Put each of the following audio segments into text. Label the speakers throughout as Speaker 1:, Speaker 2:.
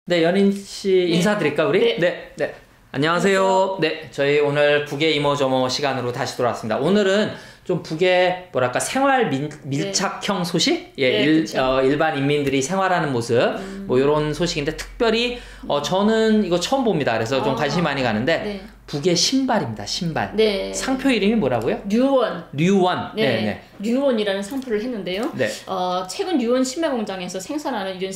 Speaker 1: 네, 연인 씨 인사드릴까, 우리?
Speaker 2: 네.
Speaker 1: 네. 안녕하세요. 네, 저희 오늘 북의 이모저모 시간으로 다시 돌아왔습니다. 오늘은 좀 북의 뭐랄까 생활 밀착형 소식? 예, 일반 인민들이 생활하는 모습, 뭐 이런 소식인데 특별히 저는 이거 처음 봅니다. 그래서 좀 관심이 많이 가는데 북의 신발입니다. 신발.
Speaker 2: 네.
Speaker 1: 상표 이름이 뭐라고요?
Speaker 2: 류원.
Speaker 1: 류원.
Speaker 2: 네. 류원이라는 상표를 했는데요.
Speaker 1: 네.
Speaker 2: 최근 류원 신발 공장에서 생산하는 이런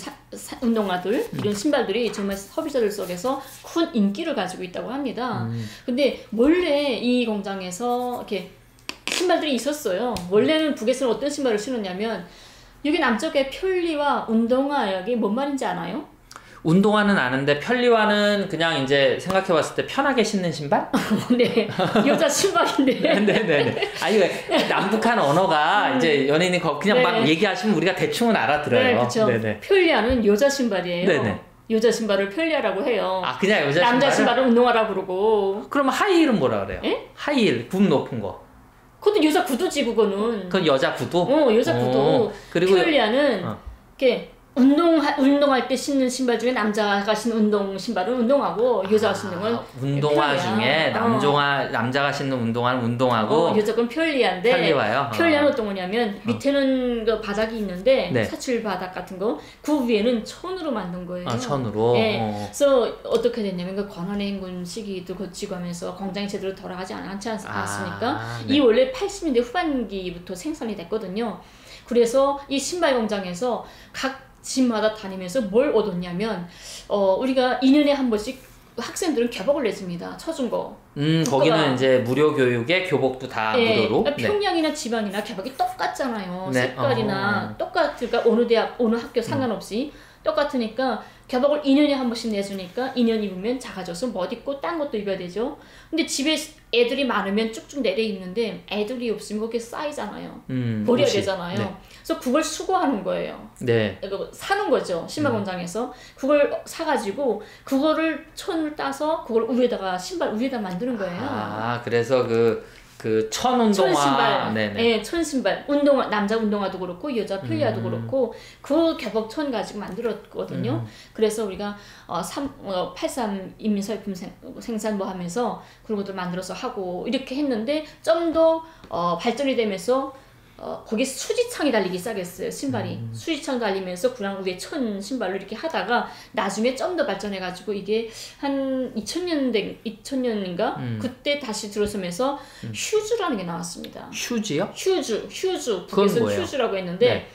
Speaker 2: 운동화들, 이런 신발들이 정말 소비자들 속에서 큰 인기를 가지고 있다고 합니다. 근데 원래 이 공장에서 이렇게 신발들이 있었어요. 원래는 북에서는 어떤 신발을 신었냐면 여기 남쪽에 편리와 운동화, 여기 뭔 말인지 아나요?
Speaker 1: 운동화는 아는데 편리화는 그냥 이제 생각해봤을 때 편하게 신는 신발?
Speaker 2: 네, 여자 신발인데.
Speaker 1: 네네네. 아니 왜 남북한 언어가 이제 연예인이 그냥 막 얘기하시면 우리가 대충은 알아들어요.
Speaker 2: 네, 그렇죠.
Speaker 1: 네네.
Speaker 2: 편리화는 여자 신발이에요.
Speaker 1: 네네.
Speaker 2: 여자 신발을 편리화라고 해요.
Speaker 1: 아, 그냥 여자 신발을?
Speaker 2: 남자 신발은 운동화라고 그러고.
Speaker 1: 그러면 하이힐은 뭐라 그래요?
Speaker 2: 에?
Speaker 1: 하이힐, 굽 높은 거.
Speaker 2: 그것도 여자 구두지, 그거는.
Speaker 1: 그건 여자 구두?
Speaker 2: 여자 구두.
Speaker 1: 그리고
Speaker 2: 편리화는 이렇게 운동할 때 신는 신발 중에 남자가 신는 운동 신발은 운동하고, 여자가 신는 건
Speaker 1: 운동화
Speaker 2: 편리화.
Speaker 1: 중에 남자가 신는 운동화는 운동하고
Speaker 2: 여자 건 편리한데.
Speaker 1: 편리화요?
Speaker 2: 편리화는 어떤 거냐면 밑에는 그 바닥이 있는데
Speaker 1: 네.
Speaker 2: 사출 바닥 같은 거, 그 위에는 천으로 만든 거예요.
Speaker 1: 천으로?
Speaker 2: 네. 그래서 어떻게 됐냐면 그 권한의 행군 시기도 거치고 하면서 공장이 제대로 돌아가지 않지 않았습니까?
Speaker 1: 네.
Speaker 2: 이 원래 80년대 후반기부터 생산이 됐거든요. 그래서 이 신발 공장에서 각 집마다 다니면서 뭘 얻었냐면 우리가 2년에 한 번씩 학생들은 교복을 내줍니다. 쳐준 거.
Speaker 1: 거기는 이제 무료 교육에 교복도 다 무료로.
Speaker 2: 평양이나 지방이나 교복이 똑같잖아요.
Speaker 1: 네.
Speaker 2: 색깔이나 똑같으니까 어느 대학, 어느 학교 상관없이 똑같으니까 교복을 2년에 한 번씩 내주니까 2년 입으면 작아져서 못 입고 딴 것도 입어야 되죠. 근데 집에 애들이 많으면 쭉쭉 내려 입는데 애들이 없으면 그게 쌓이잖아요. 버려야 되잖아요.
Speaker 1: 네.
Speaker 2: 그래서 그걸 수거하는 거예요.
Speaker 1: 네.
Speaker 2: 사는 거죠. 신발 공장에서. 그걸 사가지고 그거를 천을 따서 그걸 신발 위에다 만드는 거예요.
Speaker 1: 아, 그래서 천 운동화.
Speaker 2: 천 신발.
Speaker 1: 네네.
Speaker 2: 네, 천 신발. 남자 운동화도 그렇고 여자 편리화도 그렇고 그 교복 천 가지고 만들었거든요. 그래서 우리가 83 인민서유품 생산 뭐 하면서 그런 것들 만들어서 하고 이렇게 했는데 좀 더 발전이 되면서 거기에 수지창이 달리기 시작했어요. 신발이. 수지창 달리면서 그냥 위에 천 신발로 이렇게 하다가 나중에 좀 더 발전해가지고 이게 한 2000년인가? 그때 다시 들어서면서 휴즈라는 게 나왔습니다.
Speaker 1: 휴즈요?
Speaker 2: 휴즈. 북에서는 휴즈라고 했는데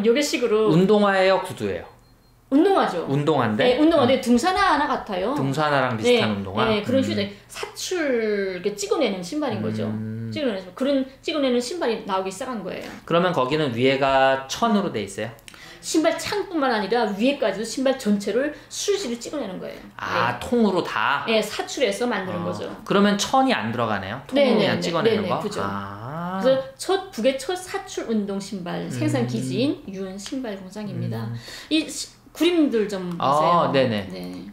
Speaker 2: 여기식으로
Speaker 1: 운동화예요, 구두예요?
Speaker 2: 운동화죠.
Speaker 1: 운동화인데?
Speaker 2: 네, 운동화인데 등산화 하나 같아요.
Speaker 1: 등산화랑 비슷한 운동화?
Speaker 2: 네, 그런 휴즈. 사출 이렇게 찍어내는 신발인 거죠. 찍어내는 신발이 나오기 시작한 거예요.
Speaker 1: 그러면 거기는 위에가 천으로 돼 있어요?
Speaker 2: 신발 창뿐만 아니라 위에까지도 신발 전체를 수지를 찍어내는 거예요.
Speaker 1: 아, 통으로 다?
Speaker 2: 네, 사출해서 만드는 거죠.
Speaker 1: 그러면 천이 안 들어가네요? 통으로 그냥 찍어내는 거?
Speaker 2: 그죠. 그래서 북의 첫 사출 운동 신발 생산 기지인 유원 신발 공장입니다. 이 그림들 좀 보세요.
Speaker 1: 네네.
Speaker 2: 네.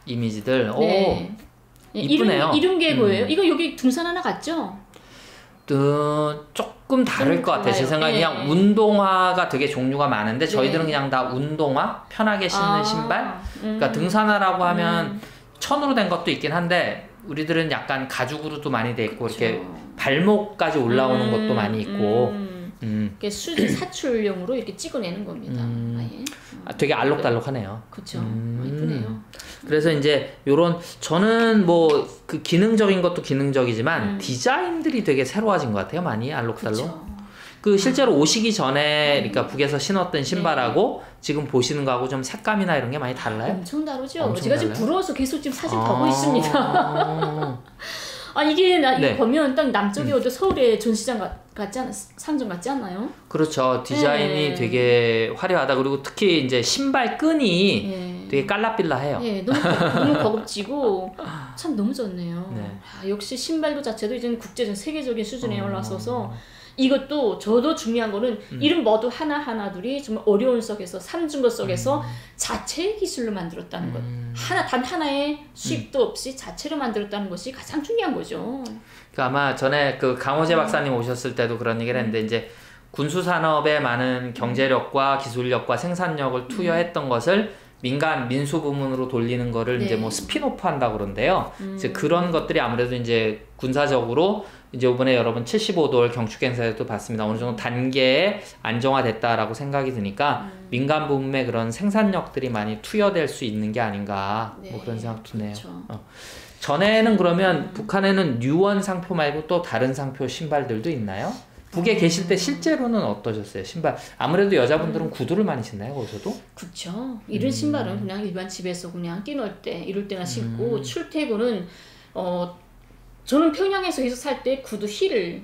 Speaker 1: 이미지들.
Speaker 2: 네.
Speaker 1: 이쁘네요.
Speaker 2: 이런 게 뭐예요? 이거 여기 등산 하나 같죠?
Speaker 1: 조금 다를 것 같아요. 제 생각에 그냥 운동화가 되게 종류가 많은데 저희들은 그냥 다 운동화? 편하게 신는 신발? 그러니까 등산화라고 하면 천으로 된 것도 있긴 한데 우리들은 약간 가죽으로도 많이 돼 있고 이렇게 발목까지 올라오는 것도 많이 있고
Speaker 2: 이렇게 사출용으로 이렇게 찍어내는 겁니다.
Speaker 1: 되게 알록달록하네요.
Speaker 2: 그렇죠. 이쁘네요.
Speaker 1: 그래서 이제 저는 뭐 그 기능적인 것도 기능적이지만 디자인들이 되게 새로워진 것 같아요. 많이 알록달록. 실제로 오시기 전에 그러니까 북에서 신었던 신발하고 지금 보시는 거하고 좀 색감이나 이런 게 많이 달라요?
Speaker 2: 엄청 다르죠.
Speaker 1: 엄청
Speaker 2: 제가 지금 부러워서 계속 지금 사진 보고 있습니다. 이게 보면 딱 남쪽에 어디 서울의 전시장 같지 않아? 상점 같지 않나요?
Speaker 1: 그렇죠. 디자인이 되게 화려하다. 그리고 특히 이제 신발 끈이 되게 깔라빌라해요.
Speaker 2: 너무 고급지고 참 너무 좋네요.
Speaker 1: 네.
Speaker 2: 역시 신발도 자체도 이제 국제적 세계적인 수준에 올라서서 이것도 저도 중요한 거는 이런 모두 하나하나들이 정말 어려운 속에서 삼중거 속에서 자체 기술로 만들었다는 것. 단 하나의 수입도 없이 자체로 만들었다는 것이 가장 중요한 거죠.
Speaker 1: 아마 전에 강호재 박사님 오셨을 때도 그런 얘기를 했는데 이제 군수 산업에 많은 경제력과 기술력과 생산력을 투여했던 것을 민간 민수 부문으로 돌리는 거를
Speaker 2: 네.
Speaker 1: 이제 뭐 스피노프 한다고 그러는데요. 이제 그런 것들이 아무래도 이제 군사적으로 이제 이번에 여러분 75돌 경축행사에도 봤습니다. 어느 정도 단계에 안정화됐다라고 생각이 드니까 민간 부문의 그런 생산력들이 많이 투여될 수 있는 게 아닌가 뭐 그런 생각 드네요.
Speaker 2: 그렇죠.
Speaker 1: 전에는 그러면 북한에는 뉴원 상표 말고 또 다른 상표 신발들도 있나요? 북에 계실 때 실제로는 어떠셨어요? 신발 아무래도 여자분들은 구두를 많이 신나요 거기서도?
Speaker 2: 그렇죠. 이런 신발은 그냥 일반 집에서 그냥 뛰놀 때 이럴 때나 신고 출퇴근은 저는 평양에서 계속 살 때 구두 힐을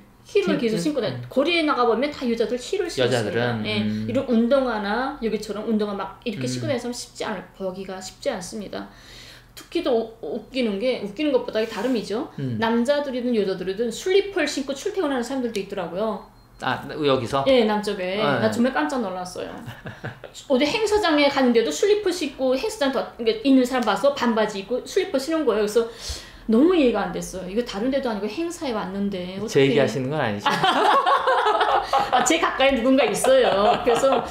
Speaker 2: 계속 신고 다녀요. 거리에 나가보면 다 여자들 힐을 신고
Speaker 1: 여자들은
Speaker 2: 예, 이런 운동화나 여기처럼 운동화 막 이렇게 신고 다니면 보기가 쉽지 않습니다. 특히 더 웃기는 것보다 다름이죠. 남자들이든 여자들이든 슬리퍼를 신고 출퇴근하는 사람들도 있더라고요.
Speaker 1: 아 여기서?
Speaker 2: 예, 남쪽에. 나 정말 깜짝 놀랐어요. 어디 행사장에 가는데도 슬리퍼 신고 행사장 있는 사람 봐서 반바지 입고 슬리퍼 신은 거예요. 그래서 너무 이해가 안 됐어요. 이거 다른 데도 아니고 행사에 왔는데 어떻게...
Speaker 1: 제 얘기 하시는 건 아니죠?
Speaker 2: 제 가까이 누군가 있어요. 그래서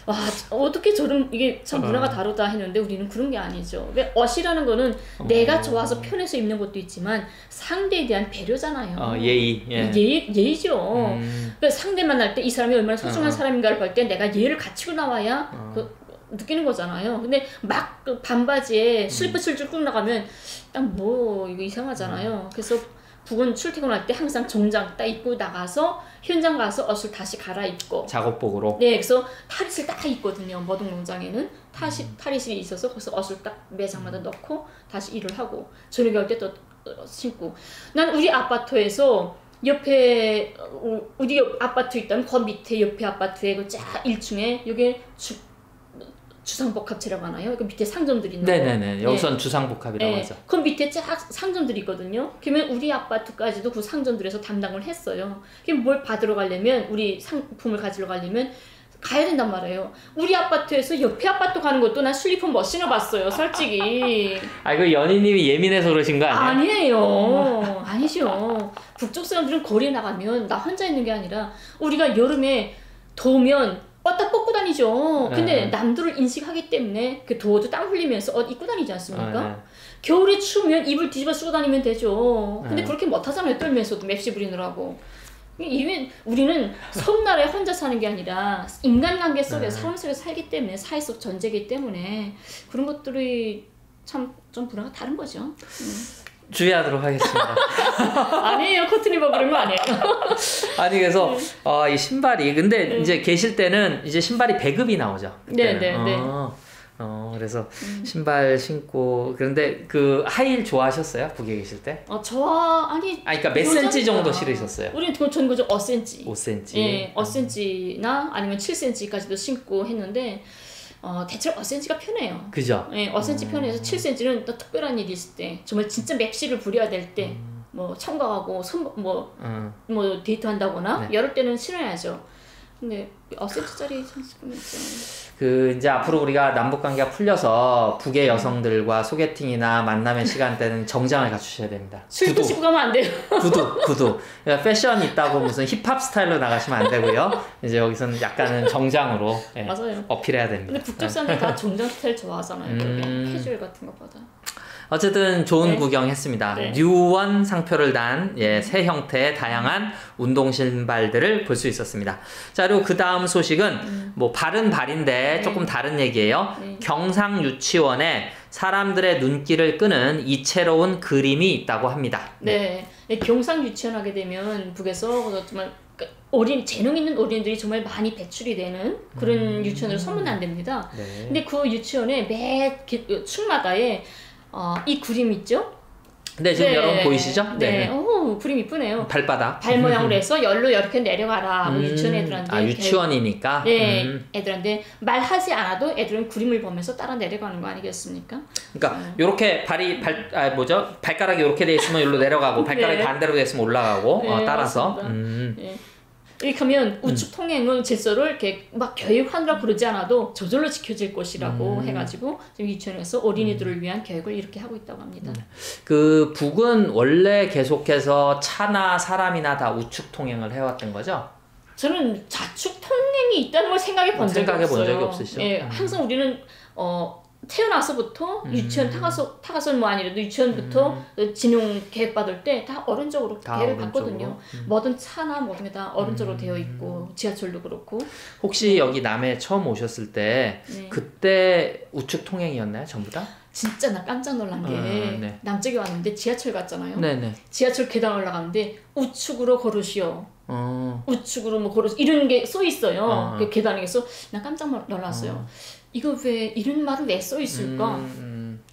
Speaker 2: 와 어떻게 이게 참 문화가 다르다 했는데 우리는 그런 게 아니죠. 왜 옷이라는 거는 내가 좋아서 편해서 입는 것도 있지만 상대에 대한 배려잖아요.
Speaker 1: 예의. 예.
Speaker 2: 예의죠. 그러니까 상대 만날 때 이 사람이 얼마나 소중한 사람인가를 볼 때 내가 예의를 갖추고 나와야 느끼는 거잖아요. 근데 막 반바지에 슬리퍼 슬쩍 쭉 나가면 딱 이거 이상하잖아요. 그래서 북은 출퇴근할 때 항상 정장 딱 입고 나가서 현장 가서 옷을 다시 갈아입고
Speaker 1: 작업복으로.
Speaker 2: 네, 그래서 탈의실 딱 있거든요. 머동 농장에는 탈의실이 있어서 거기서 옷을 딱 매장마다 넣고 다시 일을 하고 저녁에 올 때 또 신고. 난 우리 아파트에서 옆에 우리 아파트 있다면 그 밑에 옆에 아파트에 그 쫙 1층에 여기 주상복합체라고 하나요? 그 밑에 상점들이 있는
Speaker 1: 네네네. 여기선 주상복합이라고 하죠.
Speaker 2: 그 밑에 쫙 상점들이 있거든요. 그러면 우리 아파트까지도 그 상점들에서 담당을 했어요. 그럼 뭘 받으러 가려면 우리 상품을 가지러 가려면 가야 된단 말이에요. 우리 아파트에서 옆에 아파트 가는 것도 난 슬리퍼 못 신어봤어요. 솔직히.
Speaker 1: 이거 연희님이 예민해서 그러신 거 아니에요?
Speaker 2: 아니에요. 아니죠. 북쪽 사람들은 거리에 나가면 나 혼자 있는 게 아니라 우리가 여름에 더우면 옷 다 벗고 다니죠. 근데 남들을 인식하기 때문에 그 더워도 땀 흘리면서 옷 입고 다니지 않습니까? 겨울에 추우면 이불 뒤집어 쓰고 다니면 되죠. 근데 그렇게 못하잖아요. 떨면서도 맵시 부리느라고. 우리는 섬나라에 혼자 사는 게 아니라 인간관계 속에 사람 속에 살기 때문에 사회 속 존재이기 때문에 그런 것들이 참 좀 문화가 다른 거죠.
Speaker 1: 주의하도록 하겠습니다.
Speaker 2: 아니에요. 코트니버 그런 거 아니에요.
Speaker 1: 아니 그래서 이 신발이 근데 이제 계실 때는 이제 신발이 배급이 나오죠.
Speaker 2: 네네네.
Speaker 1: 그래서 신발 신고 그런데 그 하이힐 좋아하셨어요? 북에 계실 때?
Speaker 2: 그러니까
Speaker 1: 몇 센치 정도 신으셨어요?
Speaker 2: 우리는 전 그저 5cm.
Speaker 1: 5cm.
Speaker 2: 예, 5cm나 아니면 7cm까지도 신고 했는데 대체로 5cm가 편해요.
Speaker 1: 그죠?
Speaker 2: 예, 5cm 편해서 7cm는 또 특별한 일이 있을 때, 정말 진짜 맵시를 부려야 될 때, 청각하고 뭐 데이트한다거나
Speaker 1: 네.
Speaker 2: 이럴 때는 신어야죠. 근데 5cm짜리 장식품 있죠.
Speaker 1: 이제 앞으로 우리가 남북 관계가 풀려서 북의 여성들과 소개팅이나 만남의 시간대는 정장을 갖추셔야 됩니다.
Speaker 2: 술도 씹고 가면 안 돼요.
Speaker 1: 구두. 그러니까 패션 있다고 무슨 힙합 스타일로 나가시면 안 되고요. 이제 여기서는 약간은 정장으로
Speaker 2: 맞아요.
Speaker 1: 어필해야 됩니다.
Speaker 2: 근데 북쪽 사람들 다 정장 스타일 좋아하잖아요. 캐주얼 같은 것보다.
Speaker 1: 어쨌든 좋은
Speaker 2: 네.
Speaker 1: 구경했습니다.
Speaker 2: 네.
Speaker 1: 뉴원 상표를 단 새 형태의 다양한 운동 신발들을 볼 수 있었습니다. 자, 그리고 그 다음 소식은 뭐 발은 발인데 조금 다른 얘기예요. 경상 유치원에 사람들의 눈길을 끄는 이채로운 그림이 있다고 합니다.
Speaker 2: 네. 경상 유치원 하게 되면 북에서 정말 재능 있는 어린이들이 정말 많이 배출이 되는 그런 유치원으로 소문난답니다.
Speaker 1: 네.
Speaker 2: 근데 그 유치원에 매 층마다에 이 그림 있죠?
Speaker 1: 네, 지금 여러분 보이시죠?
Speaker 2: 네. 그림 이쁘네요.
Speaker 1: 발바닥.
Speaker 2: 발 모양으로 해서 열로 이렇게 내려가라. 유치원 애들한테.
Speaker 1: 유치원이니까?
Speaker 2: 네, 애들한테 말하지 않아도 애들은 그림을 보면서 따라 내려가는 거 아니겠습니까?
Speaker 1: 그러니까 요렇게 발가락이 이렇게 돼 있으면 여기로 내려가고 발가락이 반대로 돼 있으면 올라가고 따라서.
Speaker 2: 네. 이렇게 하면 우측 통행은 질서를 이렇게 막 교육하느라 그러지 않아도 저절로 지켜질 것이라고 해가지고 지금 유치원에서 어린이들을 위한 교육을 이렇게 하고 있다고 합니다.
Speaker 1: 그 북은 원래 계속해서 차나 사람이나 다 우측 통행을 해왔던 거죠?
Speaker 2: 저는 자축 통행이 있다는 걸 생각해 본 적이 없어요.
Speaker 1: 본 적이 없으시죠?
Speaker 2: 예, 항상 우리는 태어나서부터 유치원 타가선 뭐 아니라도 유치원부터 진용 계획 받을 때 다 어른적으로 계획을 받거든요. 뭐든 차나 뭐든 다 어른적으로 되어 있고 지하철도 그렇고.
Speaker 1: 혹시 여기 남해 처음 오셨을 때
Speaker 2: 네.
Speaker 1: 그때 우측 통행이었나요? 전부 다?
Speaker 2: 진짜 나 깜짝 놀란 게
Speaker 1: 네.
Speaker 2: 남쪽에 왔는데 지하철 갔잖아요.
Speaker 1: 네네.
Speaker 2: 지하철 계단 올라가는데 우측으로 걸으시오. 우측으로 뭐 걸으시오. 이런 게 써 있어요. 그 계단에서 나 깜짝 놀랐어요. 이거 왜 이런 말을 왜 써 있을까?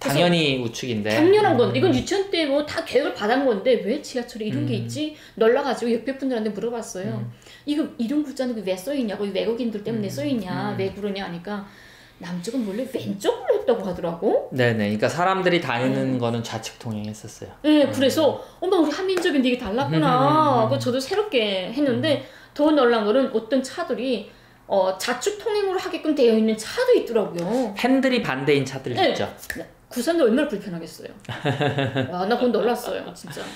Speaker 1: 당연히 우측인데.
Speaker 2: 당연한 건 이건 유치원 때 뭐 다 계획을 받은 건데 왜 지하철에 이런 게 있지? 놀라가지고 옆에 분들한테 물어봤어요. 이거 이런 글자는 왜 써 있냐고 외국인들 때문에 써 있냐? 왜 그러냐 하니까 남쪽은 원래 왼쪽으로 했다고 하더라고.
Speaker 1: 네네. 그러니까 사람들이 다니는 거는 좌측 통행했었어요.
Speaker 2: 네, 그래서 엄마 우리 한민족인데 이게 달랐구나. 그 저도 새롭게 했는데 더 놀란 거는 어떤 차들이 좌측 통행으로 하게끔 되어 있는 차도 있더라고요.
Speaker 1: 핸들이 반대인 차들
Speaker 2: 네.
Speaker 1: 있죠.
Speaker 2: 구산도 얼마나 불편하겠어요. 와, 나 그건 놀랐어요, 진짜. 와.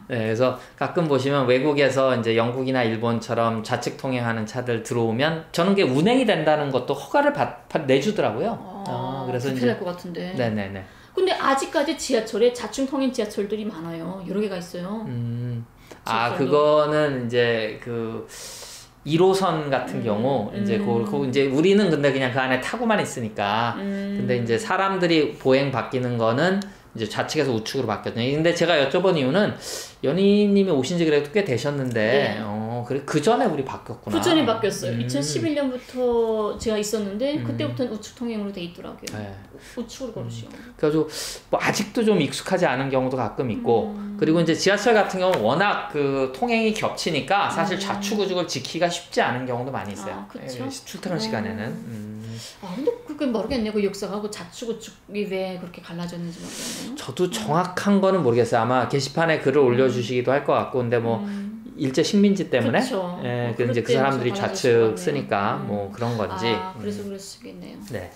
Speaker 1: 네, 그래서 가끔 보시면 외국에서 이제 영국이나 일본처럼 좌측 통행하는 차들 들어오면 저는 그게 운행이 된다는 것도 허가를 내주더라고요. 그래서
Speaker 2: 불편할
Speaker 1: 이제
Speaker 2: 것 같은데.
Speaker 1: 네네네.
Speaker 2: 근데 아직까지 지하철에 좌측 통행 지하철들이 많아요. 여러 개가 있어요.
Speaker 1: 그거는 이제 그 1호선 같은 경우 이제 이제 우리는 근데 그냥 그 안에 타고만 있으니까 근데 이제 사람들이 보행 바뀌는 거는 이제 좌측에서 우측으로 바뀌었거든요. 근데 제가 여쭤본 이유는 연희님이 오신 지 그래도 꽤 되셨는데 그래 그 전에 우리 바뀌었구나.
Speaker 2: 그 전에 바뀌었어요. 2011년부터 제가 있었는데 그때부터는 우측 통행으로 돼 있더라고요. 네. 우측으로 걸으시오.
Speaker 1: 그래가지고 뭐 아직도 좀 익숙하지 않은 경우도 가끔 있고 그리고 이제 지하철 같은 경우는 워낙 그 통행이 겹치니까 사실 좌측 우측을 지키기가 쉽지 않은 경우도 많이 있어요.
Speaker 2: 그렇죠.
Speaker 1: 출퇴근 시간에는.
Speaker 2: 근데 그게 모르겠네요. 그 역사가 그 좌측 우측이 왜 그렇게 갈라졌는지 모르겠네요.
Speaker 1: 저도 정확한 거는 모르겠어요. 아마 게시판에 글을 올려주시기도 할 것 같고 근데 뭐 일제 식민지 때문에
Speaker 2: 그렇죠.
Speaker 1: 그 이제 그 사람들이 좌측 쓰니까 뭐 그런 건지.
Speaker 2: 그래서 그럴 수 있겠네요.
Speaker 1: 네.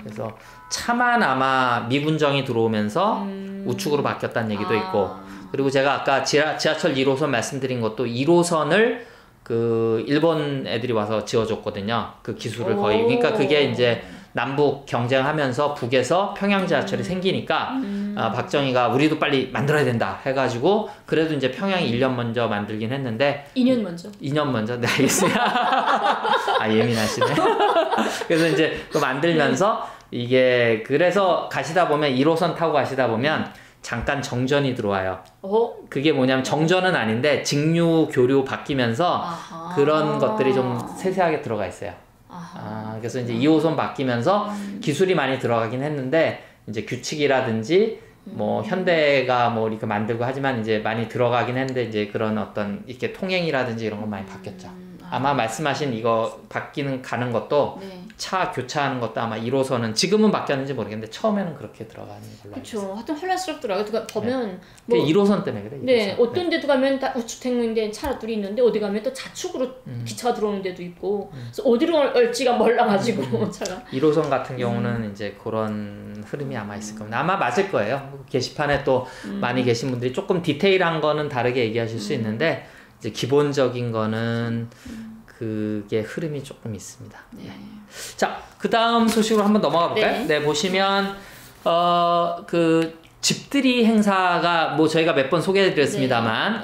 Speaker 1: 그래서 차만 아마 미군정이 들어오면서 우측으로 바뀌었다는 얘기도 있고 그리고 제가 아까 지하철 1호선 말씀드린 것도 1호선을 그 일본 애들이 와서 지어줬거든요. 그 기술을 거의. 그러니까 그게 이제 남북 경쟁하면서 북에서 평양 지하철이 생기니까 박정희가 우리도 빨리 만들어야 된다 해가지고 그래도 이제 평양이 1년 먼저 만들긴 했는데
Speaker 2: 2년 먼저?
Speaker 1: 2년 먼저? 네, 알겠습니다. 예민하시네. 그래서 이제 또 만들면서 이게 그래서 가시다 보면 1호선 타고 가시다 보면 잠깐 정전이 들어와요. 그게 뭐냐면 정전은 아닌데 직류 교류 바뀌면서 그런 것들이 좀 세세하게 들어가 있어요. 그래서 이제 2호선 바뀌면서 기술이 많이 들어가긴 했는데 이제 규칙이라든지 뭐 현대가 뭐 이렇게 만들고 하지만 이제 많이 들어가긴 했는데 이제 그런 어떤 이렇게 통행이라든지 이런 건 많이 바뀌었죠. 아마 말씀하신 이거 가는 것도 차 교차하는 것도 아마 1호선은 지금은 바뀌었는지 모르겠는데 처음에는 그렇게 들어가는 걸로 알고 있어요.
Speaker 2: 그렇죠. 하여튼 혼란스럽더라고요. 그러니까 보면
Speaker 1: 뭐 1호선 때문에 그래. 2호선.
Speaker 2: 네, 어떤 데도 가면 다 우측 행로인데 차들이 있는데 어디 가면 또 좌측으로 기차가 들어오는 데도 있고 그래서 어디로 얼지가 몰라가지고 차가.
Speaker 1: 1호선 같은 경우는 이제 그런 흐름이 아마 있을 겁니다. 아마 맞을 거예요. 게시판에 또 많이 계신 분들이 조금 디테일한 거는 다르게 얘기하실 수 있는데 이제 기본적인 거는 그게 흐름이 조금 있습니다. 네. 자, 그 다음 소식으로 한번 넘어가 볼까요? 네, 보시면 그 집들이 행사가 뭐 저희가 몇 번 소개해드렸습니다만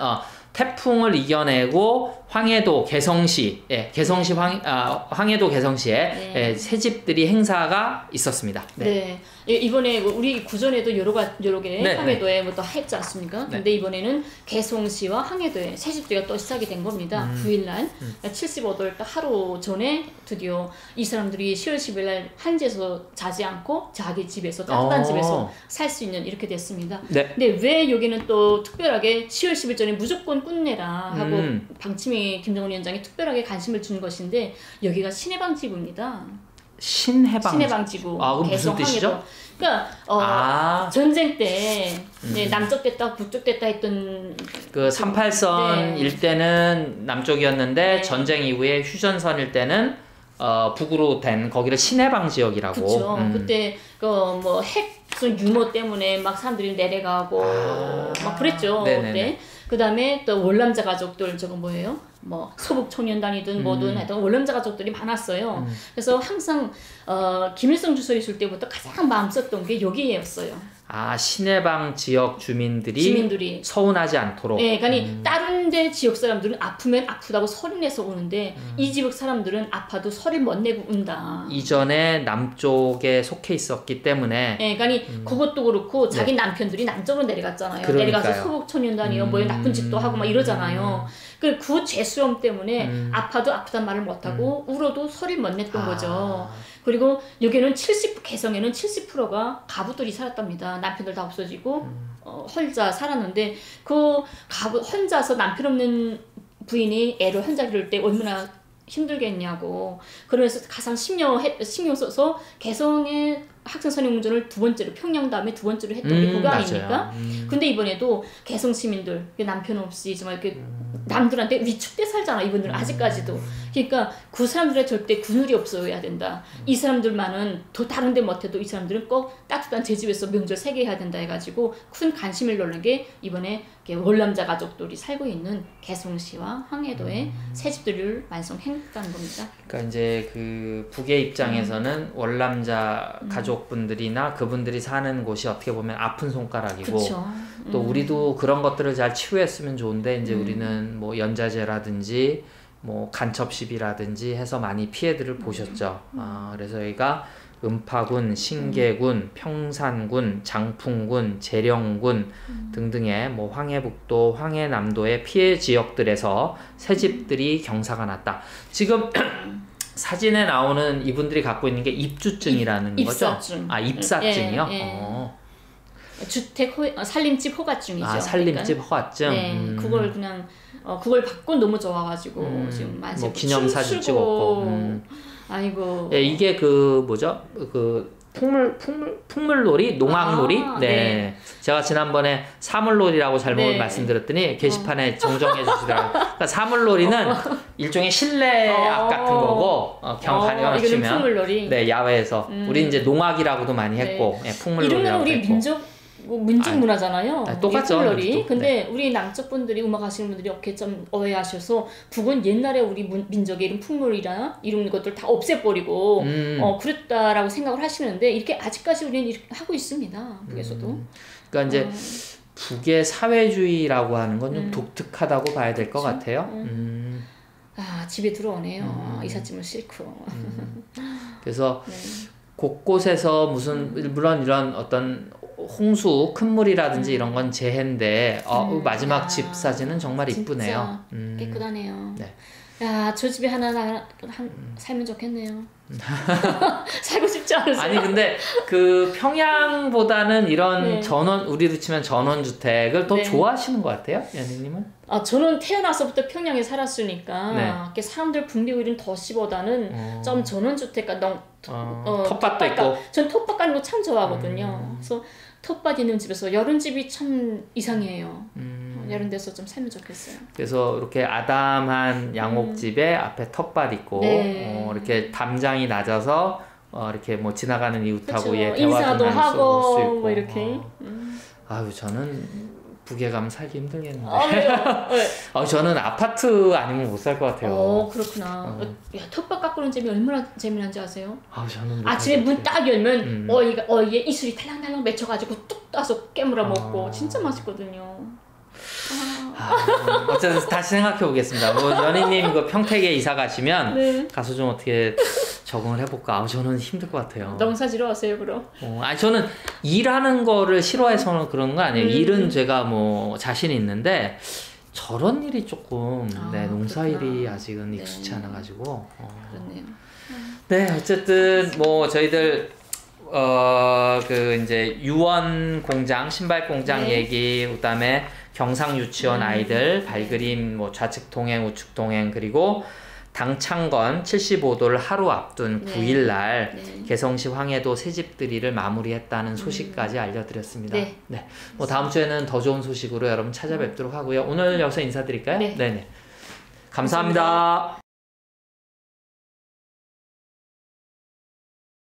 Speaker 1: 태풍을 이겨내고 황해도 개성시, 개성시 황해도 개성시에 새집들이 행사가 있었습니다.
Speaker 2: 네. 이번에 우리 구전에도 여러 개 황해도에 뭐 또 했지 않습니까? 근데 이번에는 개성시와 황해도에 새집들이가 또 시작이 된 겁니다. 9일날 75돌 하루 전에 드디어 이 사람들이 10월 10일날 한지에서 자지 않고 자기 집에서 따뜻한 집에서 살 수 있는 이렇게 됐습니다. 근데 왜 여기는 또 특별하게 10월 10일 전에 무조건 끝내라 하고 방침이 김정은 위원장이 특별하게 관심을 준 것인데 여기가 신해방지구입니다. 신해방지구.
Speaker 1: 그건 무슨 뜻이죠?
Speaker 2: 그러니까 전쟁 때 남쪽 됐다 북쪽 됐다 했던
Speaker 1: 그 38선 일대는 남쪽이었는데 전쟁 이후에 휴전선일 때는 북으로 된 거기를 신해방 지역이라고.
Speaker 2: 그렇죠. 그때 그 뭐 핵 유머 때문에 막 사람들이 내려가고 막 그랬죠. 네. 그다음에 또 월남자 가족들 저거 뭐예요? 뭐 소북청년단이든 뭐든 하여튼 월남자 가족들이 많았어요. 그래서 항상 김일성 주소 있을 때부터 가장 마음 썼던 게 여기였어요.
Speaker 1: 아, 신해방 지역 주민들이 서운하지 않도록.
Speaker 2: 네, 그러니까 다른 데 지역 사람들은 아프면 아프다고 소리 내서 오는데 이 지역 사람들은 아파도 소리 못 내고 운다.
Speaker 1: 이전에 남쪽에 속해 있었기 때문에.
Speaker 2: 네, 그러니까 그것도 그렇고 자기 남편들이 남쪽으로 내려갔잖아요.
Speaker 1: 그러니까요.
Speaker 2: 내려가서 소북청년단이요, 뭐 나쁜 짓도 하고 막 이러잖아요. 그 죄스러움 때문에 아파도 아프단 말을 못하고 울어도 소리를 못 냈던 거죠. 그리고 여기는 개성에는 70%가 가부들이 살았답니다. 남편들 다 없어지고 혼자 살았는데 그 가부 혼자서 남편 없는 부인이 애를 혼자 기를 때 얼마나 힘들겠냐고. 그래서 가장 신경 써서 개성의 학생 선행 운전을 두 번째로 평양 다음에 두 번째로 했던 게 그거 아닙니까? 근데 이번에도 개성 시민들 남편 없이 정말 이렇게 남들한테 위축돼 살잖아 이분들은 아직까지도. 그러니까 그 사람들의 절대 군울이 없어야 된다. 이 사람들만은 더 다른 데 못해도 이 사람들은 꼭 따뜻한 제 집에서 명절 새게 해야 된다 해가지고 큰 관심을 놓는 게 이번에 월남자 가족들이 살고 있는 개성시와 황해도의 새 집들을 완성했다는 겁니다.
Speaker 1: 그러니까 이제 그 북의 입장에서는 월남자 가족분들이나 그분들이 사는 곳이 어떻게 보면 아픈 손가락이고 또 우리도 그런 것들을 잘 치유했으면 좋은데 이제 우리는 뭐 연자제라든지 뭐 간첩 시비라든지 해서 많이 피해들을 보셨죠. 그래서 여기가 음파군, 신계군, 평산군, 장풍군, 재령군 등등의 뭐 황해북도, 황해남도의 피해 지역들에서 새집들이 경사가 났다. 지금 사진에 나오는 이분들이 갖고 있는 게 입주증이라는 거죠?
Speaker 2: 입사증.
Speaker 1: 아, 입사증이요?
Speaker 2: 주택 살림집 허가증이죠.
Speaker 1: 아, 살림집 허가증.
Speaker 2: 네, 그걸 그냥 그걸 받고 너무 좋아가지고 지금 많이
Speaker 1: 뭐 기념사진 찍었고.
Speaker 2: 아이고.
Speaker 1: 예, 이게 그 뭐죠? 그 풍물놀이, 농악놀이. 네. 제가 지난번에 사물놀이라고 잘못 말씀드렸더니 게시판에 정정해 주시더라고요. 그러니까 사물놀이는 일종의 실내악 같은 거고 경관이가 치면
Speaker 2: 풍물놀이.
Speaker 1: 네, 야외에서 우리 이제 농악이라고도 많이 했고 예, 풍물놀이라고
Speaker 2: 이름은 우리
Speaker 1: 했고.
Speaker 2: 민족 문화잖아요.
Speaker 1: 똑같죠.
Speaker 2: 풍물놀이. 근데 우리 남쪽 분들이 음악 하시는 분들이 이렇게 좀 오해하셔서 북은 옛날에 우리 민족의 이름 풍물이나 이런 것들 다 없애버리고 그랬다라고 생각을 하시는데 이렇게 아직까지 우리는 이렇게 하고 있습니다. 북에서도.
Speaker 1: 그러니까 이제 북의 사회주의라고 하는 건 좀 독특하다고 봐야 될 것 같아요.
Speaker 2: 아, 집에 들어오네요. 이삿짐을 싣고.
Speaker 1: 그래서 곳곳에서 무슨 물론 이런 어떤 홍수, 큰 물이라든지 이런 건 재해인데 마지막 집 사진은 정말 이쁘네요.
Speaker 2: 깨끗하네요.
Speaker 1: 네.
Speaker 2: 야, 저 집에 하나 살면 좋겠네요. 살고 싶지 않으세요?
Speaker 1: 아니 근데 그 평양보다는 이런 우리로 치면 전원주택을 더 좋아하시는 것 같아요, 연희님은?
Speaker 2: 저는 태어나서부터 평양에 살았으니까 이렇게 사람들 붕대고 이런 도시보다는 좀 전원주택과
Speaker 1: 텃밭도 있고.
Speaker 2: 전 텃밭 가는 거 참 좋아하거든요. 그래서 텃밭 있는 집에서 이런 집이 참 이상해요. 이런 데서 좀 살면 좋겠어요.
Speaker 1: 그래서 이렇게 아담한 양옥집에 앞에 텃밭 있고 이렇게 담장이 낮아서 이렇게 뭐 지나가는 이웃하고 대화도
Speaker 2: 인사도 하고
Speaker 1: 수 있고.
Speaker 2: 뭐 이렇게.
Speaker 1: 아유 저는 북에 가면 살기 힘들겠는데.
Speaker 2: 왜요?
Speaker 1: 저는 아파트 아니면 못 살 것 같아요.
Speaker 2: 그렇구나. 야, 텃밭 가꾸는 재미 얼마나 재미난지 아세요?
Speaker 1: 저는
Speaker 2: 아침에 문 딱 열면 얘 이슬이 탈랑탈랑 맺혀가지고 뚝 따서 깨물어 먹고 진짜 맛있거든요.
Speaker 1: 어쨌든 다시 생각해 보겠습니다. 뭐 연희님 그 평택에 이사 가시면 가서 좀 어떻게 적응을 해볼까. 저는 힘들 것 같아요.
Speaker 2: 농사지러 오세요 그럼.
Speaker 1: 저는 일하는 거를 싫어해서는 그런 건 아니에요. 일은 제가 뭐 자신이 있는데 저런 일이 조금 농사일이 아직은 익숙치 않아가지고.
Speaker 2: 그렇네요.
Speaker 1: 네, 어쨌든 뭐 저희들 그 이제 유원 공장, 신발 공장 얘기, 그다음에 경상 유치원 아이들 발그림, 뭐 좌측 동행, 우측 동행, 그리고 당창건 75도를 하루 앞둔 9일 날 개성시 황해도 새집들이를 마무리했다는 소식까지 알려드렸습니다. 네. 뭐 다음 주에는 더 좋은 소식으로 여러분 찾아뵙도록 하고요. 오늘 여기서 인사드릴까요?
Speaker 2: 네.
Speaker 1: 네네. 감사합니다.